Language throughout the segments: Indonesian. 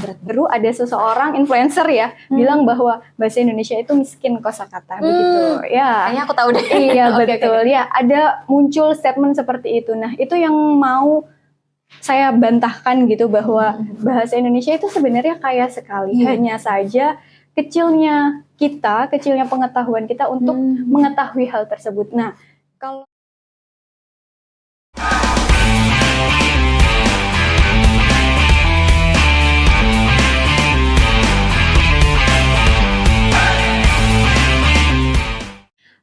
berat. Baru ada seseorang influencer ya bilang bahwa bahasa Indonesia itu miskin kosakata begitu. Ya. Kayaknya aku tahu deh. Iya betul. Ya, ada muncul statement seperti itu. Nah, itu yang mau saya bantahkan gitu bahwa bahasa Indonesia itu sebenarnya kaya sekali. Hanya saja kecilnya pengetahuan kita untuk mengetahui hal tersebut. Nah, kalau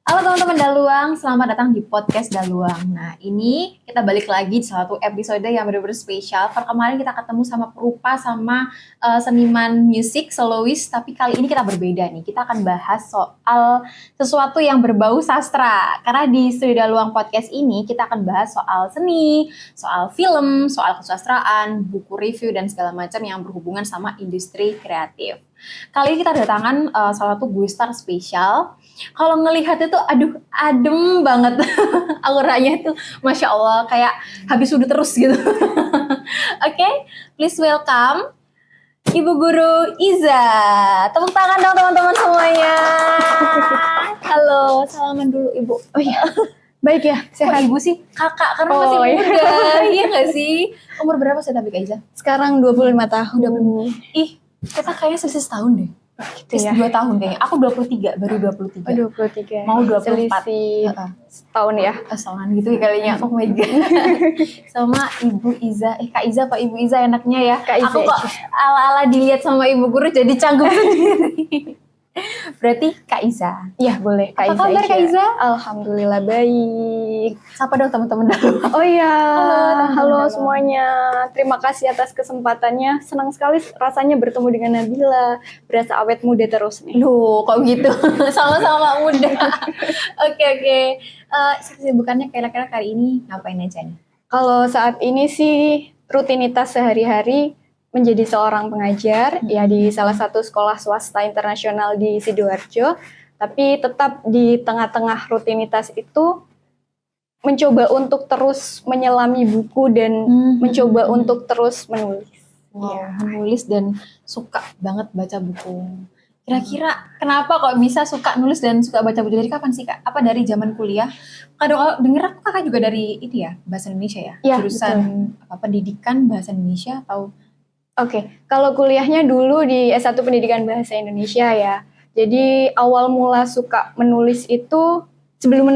Halo teman-teman Daluang, selamat datang di podcast Daluang. Nah, ini kita balik lagi di suatu episode yang benar-benar spesial. Kemarin kita ketemu sama perupa sama seniman musik, soloist, tapi kali ini kita berbeda nih. Kita akan bahas soal sesuatu yang berbau sastra. Karena di Studio Daluang podcast ini kita akan bahas soal seni, soal film, soal kesusastraan, buku review dan segala macam yang berhubungan sama industri kreatif. Kali ini kita datangan salah satu guest star spesial. Kalau ngelihat itu, aduh, adem banget. Auranya itu, Masya Allah, kayak habis wudhu terus gitu. Oke, please welcome Ibu Guru Iza. Tepuk tangan dong teman-teman semuanya. Halo, salaman dulu Ibu. oh iya, baik ya, sehat. Kok Ibu sih? Kakak, karena masih muda. Iya nggak sih? Umur berapa sih tapi Kak Iza? Sekarang 25 tahun. Ih, kita kayaknya selisih setahun deh. Gitu ya. 2 tahun kayaknya. Aku 23, baru 23. 23. Mau 24. Selisih setahun ya. Kesalan gitu ya kalinya. Oh my god. Sama Ibu Iza. Kak Iza apa Ibu Iza enaknya ya? Kak Iza. Aku kok ala-ala dilihat sama Ibu Guru jadi canggung sendiri. Berarti Kak Iza. Iya, boleh Kak Apa Iza. kabar Kak Iza? Alhamdulillah baik. Sapa dong teman-teman dulu. Oh iya, halo Halo. semuanya. Terima kasih atas kesempatannya. Senang sekali rasanya bertemu dengan Nabila. Berasa awet muda terus nih. Loh, kok gitu? Sama-sama muda. Oke. Kesibukannya kira-kira kali ini ngapain aja nih? Kalau saat ini sih rutinitas sehari-hari menjadi seorang pengajar ya di salah satu sekolah swasta internasional di Sidoarjo. Tapi tetap di tengah-tengah rutinitas itu mencoba untuk terus menyelami buku dan mencoba untuk terus menulis. Wow, Ya. menulis dan suka banget baca buku. Kira-kira kenapa kok bisa suka nulis dan suka baca buku? Dari kapan sih Kak? Apa dari zaman kuliah? Kalau denger aku Kakak juga dari itu ya, bahasa Indonesia ya? Ya, Jurusan apa, pendidikan bahasa Indonesia atau? Oke, kalau kuliahnya dulu di S1 Pendidikan Bahasa Indonesia ya. Jadi awal mula suka menulis itu, sebelum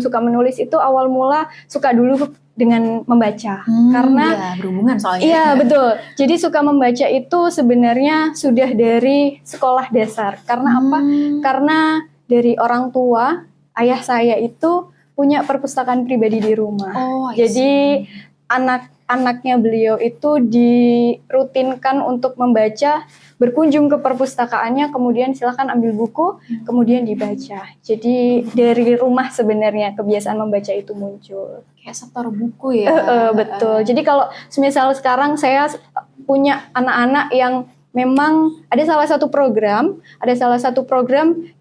suka menulis itu awal mula suka dulu dengan membaca. Karena ya, berhubungan soalnya. iya, betul. Jadi suka membaca itu sebenarnya sudah dari sekolah dasar. Karena apa? Karena dari orang tua, ayah saya itu punya perpustakaan pribadi di rumah. Oh, I see. Jadi anaknya beliau itu dirutinkan untuk membaca, berkunjung ke perpustakaannya, kemudian silakan ambil buku, kemudian dibaca. Jadi dari rumah sebenarnya kebiasaan membaca itu muncul. Kayak setor buku ya. Betul. Jadi kalau semisal sekarang saya punya anak-anak yang memang ada salah satu program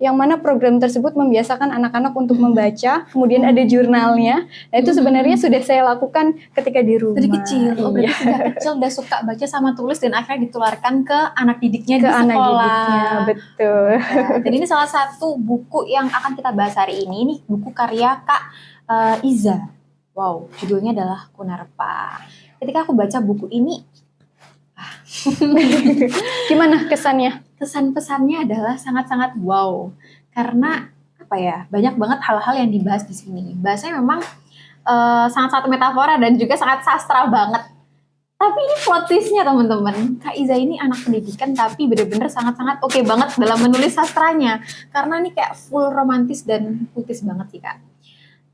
yang mana program tersebut membiasakan anak-anak untuk membaca, kemudian ada jurnalnya. Nah itu sebenarnya sudah saya lakukan ketika di rumah. Dari kecil, Iya. berarti sejak kecil udah suka baca sama tulis dan akhirnya ditularkan ke anak didiknya Ke di anak sekolah. didiknya, betul. Nah, dan ini salah satu buku yang akan kita bahas hari ini. Ini buku karya Kak Iza. Wow, judulnya adalah Kunarpa. Ketika aku baca buku ini, Gimana kesannya? kesan-pesannya adalah sangat-sangat wow. Karena apa ya, banyak banget hal-hal yang dibahas di sini. Bahasanya memang sangat-sangat metafora dan juga sangat sastra banget. Tapi ini plot twist-nya teman-teman. Kak Iza ini anak pendidikan tapi bener-bener sangat-sangat oke banget dalam menulis sastranya. Karena ini kayak full romantis dan puitis banget sih Kak.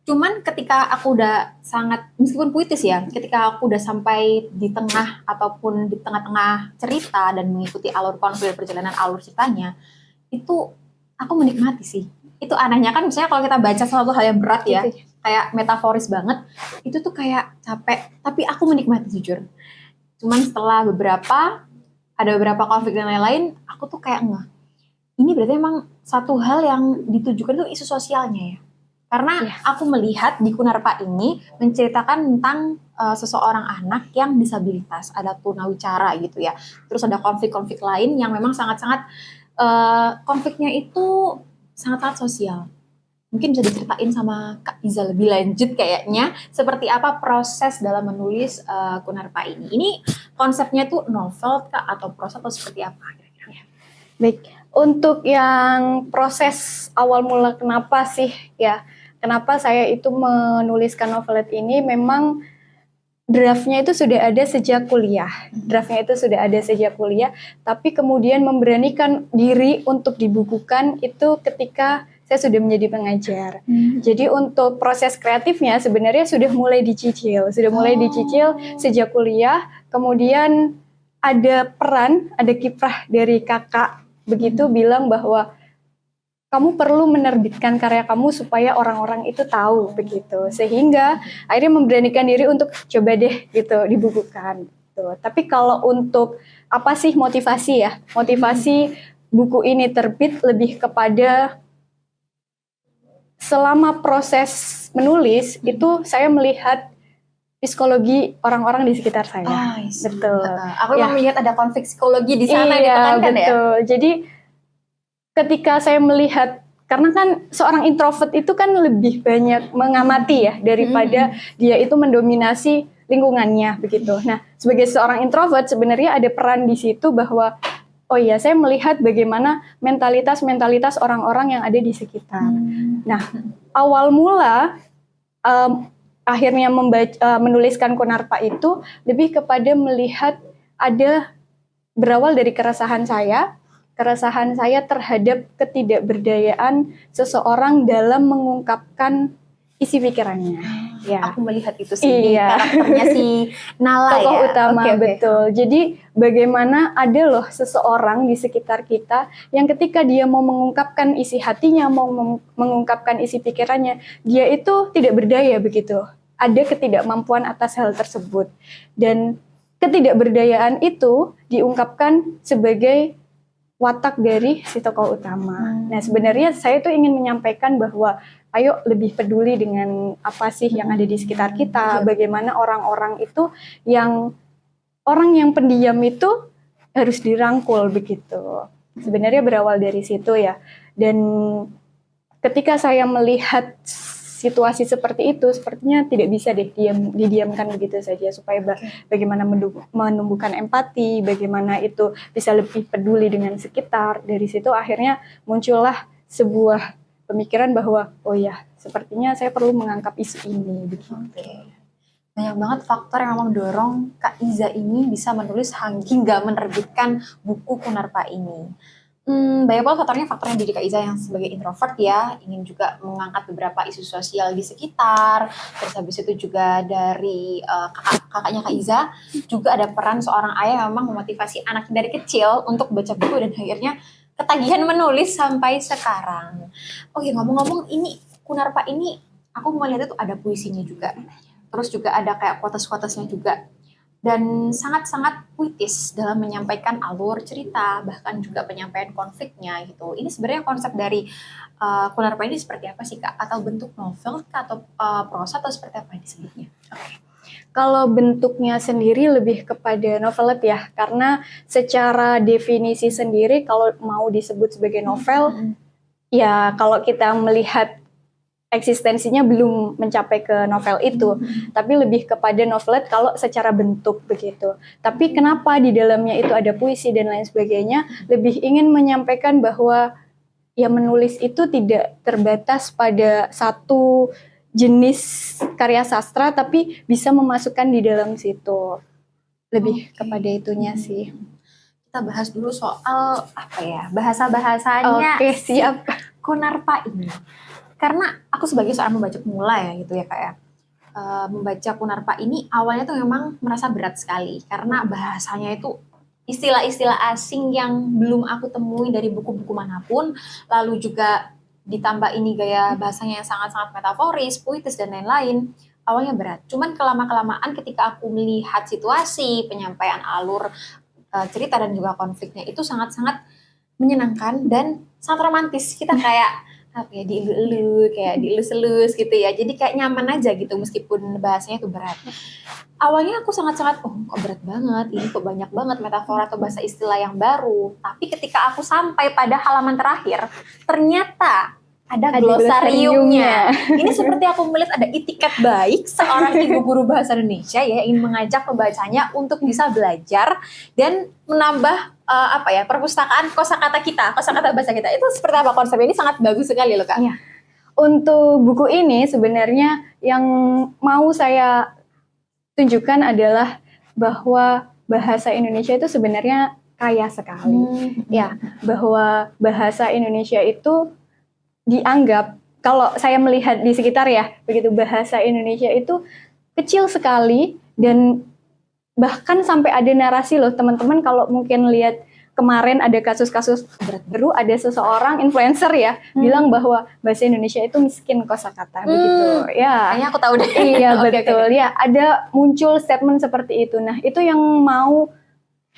Cuman ketika aku udah sangat, meskipun puitis ya, ketika aku udah sampai di tengah ataupun di tengah-tengah cerita dan mengikuti alur konflik perjalanan alur ceritanya, itu aku menikmati sih. Itu anehnya kan misalnya kalau kita baca sesuatu hal yang berat ya, kayak metaforis banget, itu tuh kayak capek, tapi aku menikmati jujur. Cuman setelah ada beberapa konflik dan lain-lain, aku tuh kayak ini berarti emang satu hal yang ditujukan itu isu sosialnya ya. Karena aku melihat di Kunarpa ini menceritakan tentang seseorang anak yang disabilitas, ada tunawicara gitu ya. Terus ada konflik-konflik lain yang memang sangat-sangat konfliknya itu sangat-sangat sosial. Mungkin bisa diceritain sama Kak Iza lebih lanjut kayaknya seperti apa proses dalam menulis Kunarpa ini. Ini konsepnya tuh novel Kak atau prosa atau seperti apa kira-kira? Baik, untuk yang proses awal mula kenapa sih ya, kenapa saya itu menuliskan novelet ini, memang draftnya itu sudah ada sejak kuliah. Tapi kemudian memberanikan diri untuk dibukukan itu ketika saya sudah menjadi pengajar. Jadi untuk proses kreatifnya sebenarnya sudah mulai dicicil sejak kuliah. Kemudian ada kiprah dari kakak begitu bilang bahwa kamu perlu menerbitkan karya kamu supaya orang-orang itu tahu begitu. Sehingga akhirnya memberanikan diri untuk coba deh gitu dibukukan. Gitu. Tapi kalau untuk apa sih motivasi ya? Motivasi buku ini terbit lebih kepada selama proses menulis itu saya melihat psikologi orang-orang di sekitar saya. Betul. Aku memang melihat ada konflik psikologi di sana ditekankan ya. Betul. Jadi ketika saya melihat, karena kan seorang introvert itu kan lebih banyak mengamati ya daripada dia itu mendominasi lingkungannya begitu. Nah, sebagai seorang introvert sebenarnya ada peran di situ bahwa oh iya, saya melihat bagaimana mentalitas orang-orang yang ada di sekitar. Nah, awal mula akhirnya menuliskan Kunarpa itu lebih kepada melihat berawal dari keresahan saya terhadap ketidakberdayaan seseorang dalam mengungkapkan isi pikirannya. Ya. Aku melihat itu sih karakternya si Nala tokoh utama. Betul. Jadi bagaimana ada loh seseorang di sekitar kita yang ketika dia mau mengungkapkan isi hatinya, mau mengungkapkan isi pikirannya, dia itu tidak berdaya begitu. Ada ketidakmampuan atas hal tersebut. Dan ketidakberdayaan itu diungkapkan sebagai watak dari si tokoh utama. Nah, sebenarnya saya tuh ingin menyampaikan bahwa ayo lebih peduli dengan apa sih yang ada di sekitar kita, bagaimana orang-orang itu orang yang pendiam itu harus dirangkul begitu. Sebenarnya berawal dari situ ya. Dan ketika saya melihat situasi seperti itu, sepertinya tidak bisa deh didiamkan begitu saja, supaya bagaimana menumbuhkan empati, bagaimana itu bisa lebih peduli dengan sekitar. Dari situ akhirnya muncullah sebuah pemikiran bahwa oh ya, sepertinya saya perlu mengangkat isu ini begitu. Banyak banget faktor yang memang dorong Kak Iza ini bisa menulis hingga menerbitkan buku Kunarpa ini. Banyak banget faktornya jadi Kak Iza yang sebagai introvert ya, ingin juga mengangkat beberapa isu sosial di sekitar. Terus habis itu juga dari kakaknya Kak Iza, juga ada peran seorang ayah yang memang memotivasi anak dari kecil untuk baca buku dan akhirnya ketagihan menulis sampai sekarang. Oke, ngomong-ngomong ini Kunarpa ini, aku melihat itu ada puisinya juga. Terus juga ada kayak quotes-quotesnya juga. Dan sangat-sangat puitis dalam menyampaikan alur cerita, bahkan juga penyampaian konfliknya gitu. Ini sebenarnya konsep dari Kunarpa ini seperti apa sih Kak? Atau bentuk novel Kak? Atau prosa atau seperti apa disebutnya? Kalau bentuknya sendiri lebih kepada novelet ya, karena secara definisi sendiri kalau mau disebut sebagai novel, ya kalau kita melihat eksistensinya belum mencapai ke novel itu, tapi lebih kepada novelet kalau secara bentuk begitu. Tapi kenapa di dalamnya itu ada puisi dan lain sebagainya, lebih ingin menyampaikan bahwa ya menulis itu tidak terbatas pada satu jenis karya sastra, tapi bisa memasukkan di dalam situ. Lebih kepada itunya sih. Kita bahas dulu soal apa ya, bahasa-bahasanya siap. Kunarpa ini. Karena aku sebagai seorang membaca pemula ya gitu ya Kak ya, membaca Kunarpa ini awalnya tuh memang merasa berat sekali karena bahasanya itu istilah-istilah asing yang belum aku temui dari buku-buku manapun, lalu juga ditambah ini gaya bahasanya yang sangat-sangat metaforis, puitis dan lain-lain. Awalnya berat, cuman kelama-kelamaan ketika aku melihat situasi, penyampaian alur cerita dan juga konfliknya itu sangat-sangat menyenangkan dan sangat romantis. Kita kayak apa ya, dielu-elu, kayak dielus-elus gitu ya. Jadi kayak nyaman aja gitu meskipun bahasanya itu berat. Awalnya aku sangat-sangat, oh kok berat banget, ini kok banyak banget metafora atau bahasa istilah yang baru. Tapi ketika aku sampai pada halaman terakhir, ternyata ada glosariumnya. Ini seperti aku melihat ada itikat baik seorang ibu guru bahasa Indonesia ya, ingin mengajak pembacanya untuk bisa belajar dan menambah perpustakaan kosakata kita, kosakata bahasa kita. Itu seperti apa konsepnya? Ini sangat bagus sekali loh Kak. Iya. Untuk buku ini sebenarnya yang mau saya tunjukkan adalah bahwa bahasa Indonesia itu sebenarnya kaya sekali. Ya, bahwa bahasa Indonesia itu dianggap, kalau saya melihat di sekitar ya, begitu bahasa Indonesia itu kecil sekali dan bahkan sampai ada narasi loh teman-teman, kalau mungkin lihat kemarin ada kasus-kasus baru, ada seseorang influencer ya bilang bahwa bahasa Indonesia itu miskin kosakata begitu. Ya. Kayaknya aku tahu deh. Iya betul. Ya, ada muncul statement seperti itu. Nah, itu yang mau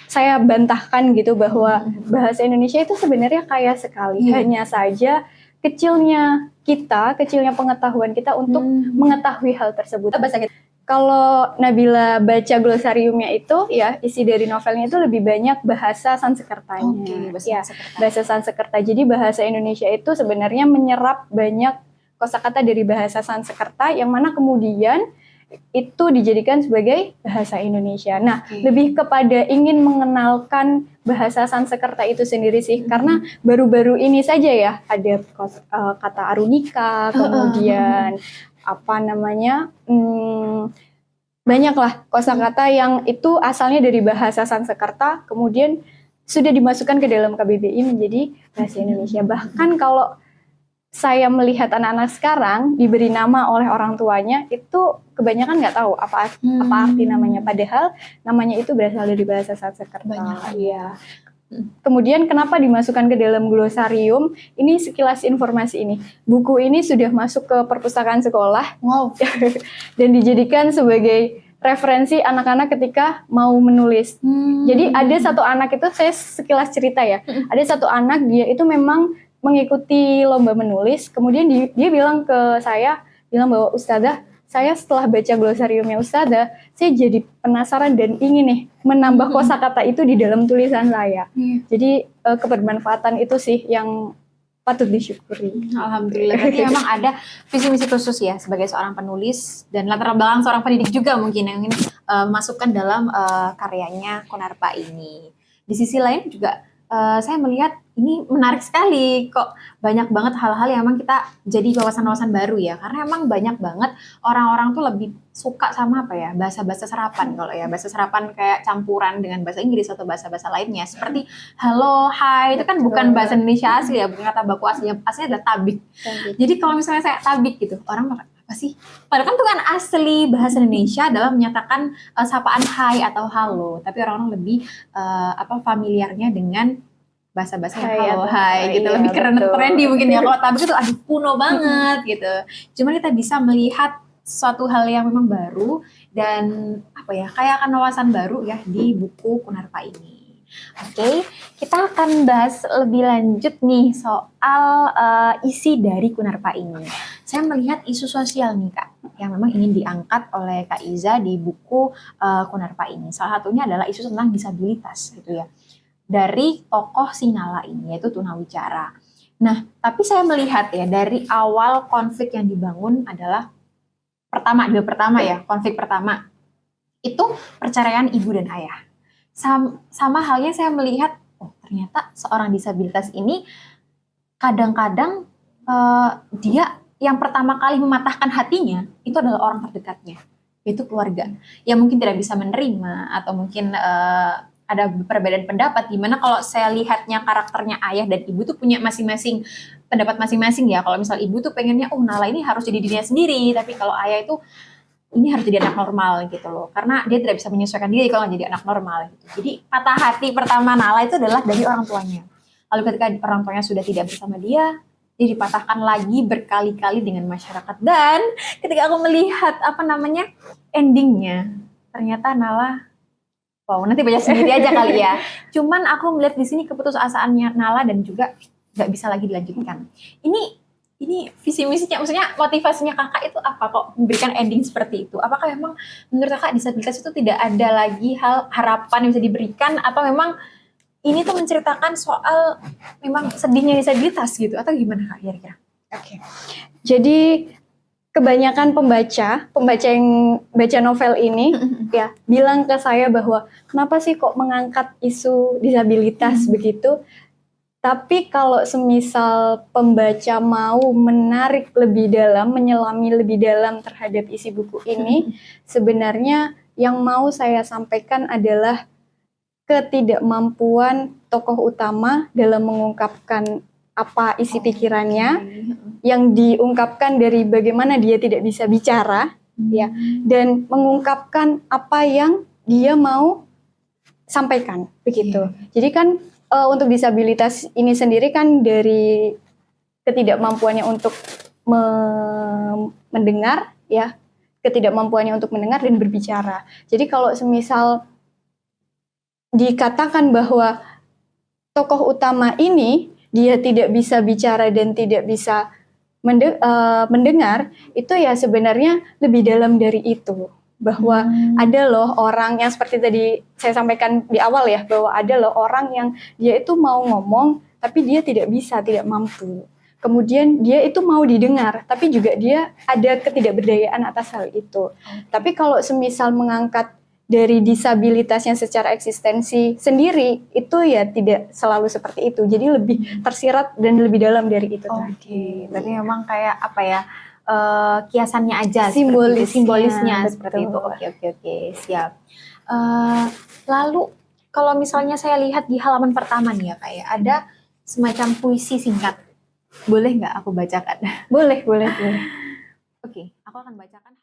saya bantahkan gitu, bahwa bahasa Indonesia itu sebenarnya kaya sekali. Hanya saja kecilnya pengetahuan kita untuk mengetahui hal tersebut. Bahasa kita. Kalau Nabila baca glosariumnya itu ya, isi dari novelnya itu lebih banyak bahasa Sanskertanya. Bahasa Sanskerta. Jadi bahasa Indonesia itu sebenarnya menyerap banyak kosakata dari bahasa Sanskerta yang mana kemudian itu dijadikan sebagai bahasa Indonesia. Nah, lebih kepada ingin mengenalkan bahasa Sanskerta itu sendiri sih, karena baru-baru ini saja ya ada kata arunika, kemudian banyaklah kosakata yang itu asalnya dari bahasa Sanskerta, kemudian sudah dimasukkan ke dalam KBBI menjadi bahasa Indonesia. Bahkan kalau saya melihat anak-anak sekarang diberi nama oleh orang tuanya, itu kebanyakan nggak tahu apa arti namanya, padahal namanya itu berasal dari bahasa Sanskerta. Iya. Kemudian kenapa dimasukkan ke dalam glosarium? Ini sekilas informasi ini. Buku ini sudah masuk ke perpustakaan sekolah. Wow. Dan dijadikan sebagai referensi anak-anak ketika mau menulis. Jadi ada satu anak itu, saya sekilas cerita ya. Ada satu anak, dia itu memang mengikuti lomba menulis, kemudian dia bilang ke saya, bahwa Ustadzah, saya setelah baca glosariumnya Ustadzah, saya jadi penasaran dan ingin nih menambah kosakata itu di dalam tulisan saya. Jadi kebermanfaatan itu sih yang patut disyukuri. Alhamdulillah. Berarti memang ada visi misi khusus ya sebagai seorang penulis dan latar belakang seorang pendidik juga mungkin yang ingin masukkan dalam karyanya Kunarpa ini. Di sisi lain juga saya melihat ini menarik sekali, kok banyak banget hal-hal yang emang kita jadi wawasan-wawasan baru ya, karena emang banyak banget orang-orang tuh lebih suka sama bahasa-bahasa serapan. Kalau ya bahasa serapan kayak campuran dengan bahasa Inggris atau bahasa-bahasa lainnya, seperti halo, hai, itu kan bukan bahasa Indonesia asli ya, bukan kata baku aslinya adalah tabik. Jadi kalau misalnya saya tabik gitu, orang apa sih? Padahal kan itu kan asli bahasa Indonesia adalah menyatakan sapaan hai atau halo, tapi orang-orang lebih familiarnya dengan bahasa-bahasa halo hai gitu, lebih keren, trendy mungkin ya. Kalau tabik itu aduh kuno banget gitu. Cuman kita bisa melihat suatu hal yang memang baru dan kayak akan wawasan baru ya di buku Kunarpa ini. Oke, kita akan bahas lebih lanjut nih soal isi dari Kunarpa ini. Saya melihat isu sosial nih Kak, yang memang ingin diangkat oleh Kak Iza di buku Kunarpa ini. Salah satunya adalah isu tentang disabilitas gitu ya. Dari tokoh si Nala ini, yaitu tunawicara. Nah, tapi saya melihat ya, dari awal konflik yang dibangun adalah konflik pertama itu perceraian ibu dan ayah. Sama halnya saya melihat, ternyata seorang disabilitas ini kadang-kadang dia yang pertama kali mematahkan hatinya itu adalah orang terdekatnya, yaitu keluarga, yang mungkin tidak bisa menerima atau mungkin ada perbedaan pendapat, dimana kalau saya lihatnya karakternya ayah dan ibu tuh punya masing-masing pendapat masing-masing ya. Kalau misal ibu tuh pengennya, Nala ini harus jadi dirinya sendiri, tapi kalau ayah itu ini harus jadi anak normal gitu loh, karena dia tidak bisa menyesuaikan diri kalau jadi anak normal gitu. Jadi patah hati pertama Nala itu adalah dari orang tuanya. Lalu ketika orang tuanya sudah tidak bersama dia dipatahkan lagi berkali-kali dengan masyarakat. Dan ketika aku melihat endingnya, ternyata Nala, nanti baca sendiri aja kali ya. Cuman aku melihat di sini keputusasaannya Nala dan juga nggak bisa lagi dilanjutkan. Ini ini visi misinya, maksudnya motivasinya kakak itu apa kok memberikan ending seperti itu? Apakah memang menurut kakak disabilitas itu tidak ada lagi harapan yang bisa diberikan, atau memang ini tuh menceritakan soal memang sedihnya disabilitas gitu, atau gimana kak kira-kira? Oke. Jadi kebanyakan pembaca yang baca novel ini ya bilang ke saya bahwa kenapa sih kok mengangkat isu disabilitas begitu. Tapi kalau semisal pembaca mau menarik lebih dalam, menyelami lebih dalam terhadap isi buku ini, sebenarnya yang mau saya sampaikan adalah ketidakmampuan tokoh utama dalam mengungkapkan apa isi pikirannya, yang diungkapkan dari bagaimana dia tidak bisa bicara, ya, dan mengungkapkan apa yang dia mau sampaikan, begitu. Jadi kan untuk disabilitas ini sendiri kan dari ketidakmampuannya untuk mendengar, ya, ketidakmampuannya untuk mendengar dan berbicara. Jadi kalau semisal dikatakan bahwa tokoh utama ini dia tidak bisa bicara dan tidak bisa mendengar, itu ya sebenarnya lebih dalam dari itu. Bahwa ada loh orang yang seperti tadi saya sampaikan di awal ya, bahwa ada loh orang yang dia itu mau ngomong tapi dia tidak bisa, tidak mampu. Kemudian dia itu mau didengar tapi juga dia ada ketidakberdayaan atas hal itu. Tapi kalau semisal mengangkat dari disabilitasnya secara eksistensi sendiri, itu ya tidak selalu seperti itu. Jadi lebih tersirat dan lebih dalam dari itu tadi. Berarti memang kayak apa ya, kiasannya aja, Simbolisnya, seperti itu. betul. Oke, siap. Lalu kalau misalnya saya lihat di halaman pertama nih ya kak ya, ada semacam puisi singkat. Boleh nggak aku bacakan? Boleh. Oke, aku akan bacakan.